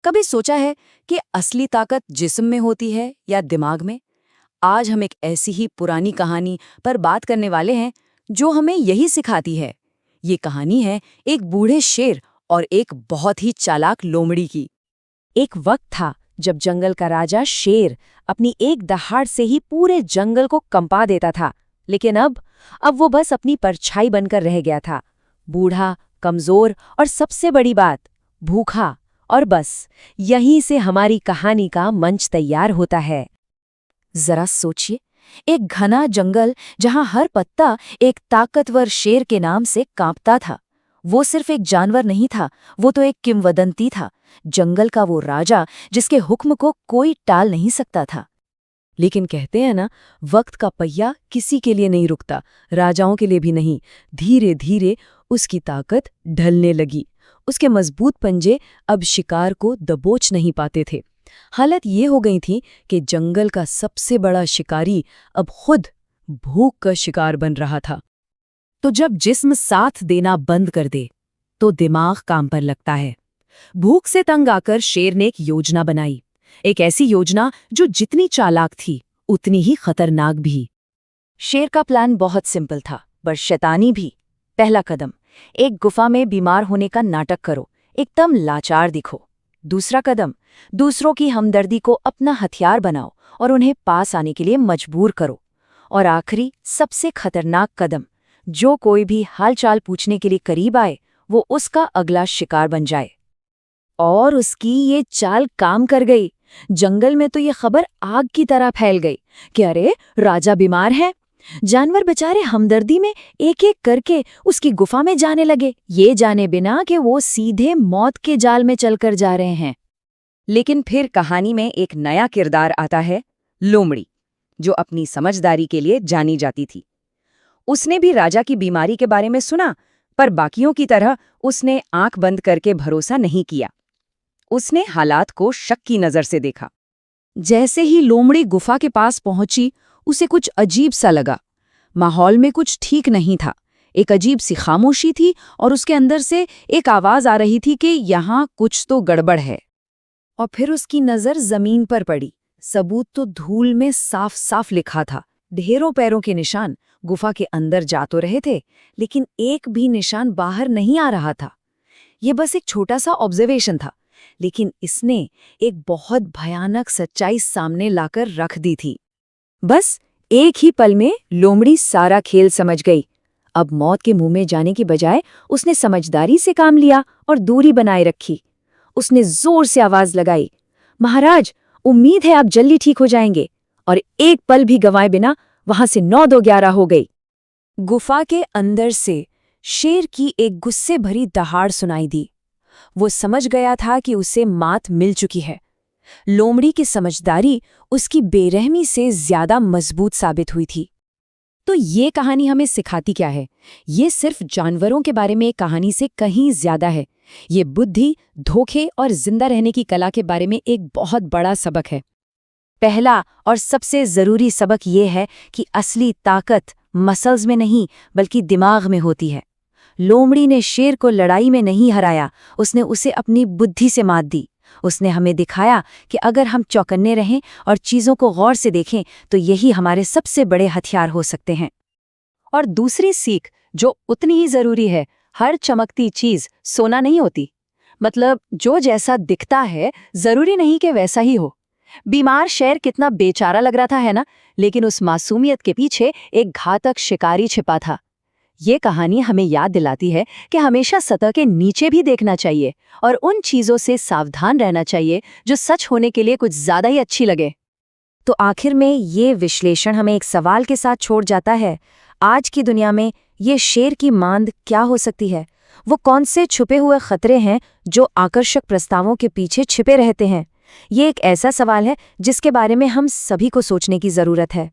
कभी सोचा है कि असली ताकत जिस्म में होती है या दिमाग में? आज हम एक ऐसी ही पुरानी कहानी पर बात करने वाले हैं जो हमें यही सिखाती है। ये कहानी है एक बूढ़े शेर और एक बहुत ही चालाक लोमड़ी की। एक वक्त था जब जंगल का राजा शेर अपनी एक दहाड़ से ही पूरे जंगल को कंपा देता था, लेकिन अब वो बस अपनी परछाई बनकर रह गया था। बूढ़ा, कमजोर और सबसे बड़ी बात, भूखा। और बस यहीं से हमारी कहानी का मंच तैयार होता है। जरा सोचिए, एक घना जंगल जहां हर पत्ता एक ताकतवर शेर के नाम से कांपता था। वो सिर्फ एक जानवर नहीं था, वो तो एक किंवदंती था, जंगल का वो राजा जिसके हुक्म को कोई टाल नहीं सकता था। लेकिन कहते हैं ना, वक्त का पहिया किसी के लिए नहीं रुकता, राजाओं के लिए भी नहीं। धीरे धीरे उसकी ताकत ढलने लगी। उसके मजबूत पंजे अब शिकार को दबोच नहीं पाते थे। हालत ये हो गई थी कि जंगल का सबसे बड़ा शिकारी अब खुद भूख का शिकार बन रहा था। तो जब जिस्म साथ देना बंद कर दे तो दिमाग काम पर लगता है। भूख से तंग आकर शेर ने एक योजना बनाई, एक ऐसी योजना जो जितनी चालाक थी उतनी ही खतरनाक भी। शेर का प्लान बहुत सिंपल था, पर शैतानी भी। पहला कदम, एक गुफा में बीमार होने का नाटक करो, एकदम लाचार दिखो। दूसरा कदम, दूसरों की हमदर्दी को अपना हथियार बनाओ और उन्हें पास आने के लिए मजबूर करो। और आखिरी, सबसे खतरनाक कदम, जो कोई भी हालचाल पूछने के लिए करीब आए वो उसका अगला शिकार बन जाए। और उसकी ये चाल काम कर गई। जंगल में तो ये खबर आग की तरह फैल गई कि अरे, राजा बीमार है। जानवर बेचारे हमदर्दी में एक एक करके उसकी गुफा में जाने लगे, ये जाने बिना कि वो सीधे मौत के जाल में चलकर जा रहे हैं। लेकिन फिर कहानी में एक नया किरदार आता है, लोमड़ी, जो अपनी समझदारी के लिए जानी जाती थी। उसने भी राजा की बीमारी के बारे में सुना, पर बाकियों की तरह उसने आंख बंद करके भरोसा नहीं किया। उसने हालात को शक की नजर से देखा। जैसे ही लोमड़ी गुफा के पास पहुंची, उसे कुछ अजीब सा लगा। माहौल में कुछ ठीक नहीं था। एक अजीब सी खामोशी थी और उसके अंदर से एक आवाज आ रही थी कि यहाँ कुछ तो गड़बड़ है। और फिर उसकी नजर जमीन पर पड़ी। सबूत तो धूल में साफ साफ लिखा था। ढेरों पैरों के निशान गुफा के अंदर जा तो रहे थे, लेकिन एक भी निशान बाहर नहीं आ रहा था। ये बस एक छोटा सा ऑब्जर्वेशन था, लेकिन इसने एक बहुत भयानक सच्चाई सामने लाकर रख दी थी। बस एक ही पल में लोमड़ी सारा खेल समझ गई। अब मौत के मुंह में जाने की बजाय उसने समझदारी से काम लिया और दूरी बनाए रखी। उसने जोर से आवाज लगाई, महाराज, उम्मीद है आप जल्दी ठीक हो जाएंगे। और एक पल भी गंवाए बिना वहां से 9-2-11 हो गई। गुफा के अंदर से शेर की एक गुस्से भरी दहाड़ सुनाई दी। वो समझ गया था कि उसे मात मिल चुकी है। लोमड़ी की समझदारी उसकी बेरहमी से ज्यादा मजबूत साबित हुई थी। तो ये कहानी हमें सिखाती क्या है? ये सिर्फ जानवरों के बारे में एक कहानी से कहीं ज्यादा है। ये बुद्धि, धोखे और जिंदा रहने की कला के बारे में एक बहुत बड़ा सबक है। पहला और सबसे जरूरी सबक ये है कि असली ताकत मसल्स में नहीं बल्कि दिमाग में होती है। लोमड़ी ने शेर को लड़ाई में नहीं हराया, उसने उसे अपनी बुद्धि से मात दी। उसने हमें दिखाया कि अगर हम चौकन्ने रहें और चीज़ों को गौर से देखें तो यही हमारे सबसे बड़े हथियार हो सकते हैं। और दूसरी सीख जो उतनी ही जरूरी है, हर चमकती चीज़ सोना नहीं होती। मतलब जो जैसा दिखता है जरूरी नहीं कि वैसा ही हो। बीमार शेर कितना बेचारा लग रहा था, है ना? लेकिन उस मासूमियत के पीछे एक घातक शिकारी छिपा था। ये कहानी हमें याद दिलाती है कि हमेशा सतह के नीचे भी देखना चाहिए और उन चीजों से सावधान रहना चाहिए जो सच होने के लिए कुछ ज्यादा ही अच्छी लगे। तो आखिर में ये विश्लेषण हमें एक सवाल के साथ छोड़ जाता है, आज की दुनिया में ये शेर की मांद क्या हो सकती है? वो कौन से छुपे हुए खतरे हैं जो आकर्षक प्रस्तावों के पीछे छिपे रहते हैं? ये एक ऐसा सवाल है जिसके बारे में हम सभी को सोचने की जरूरत है।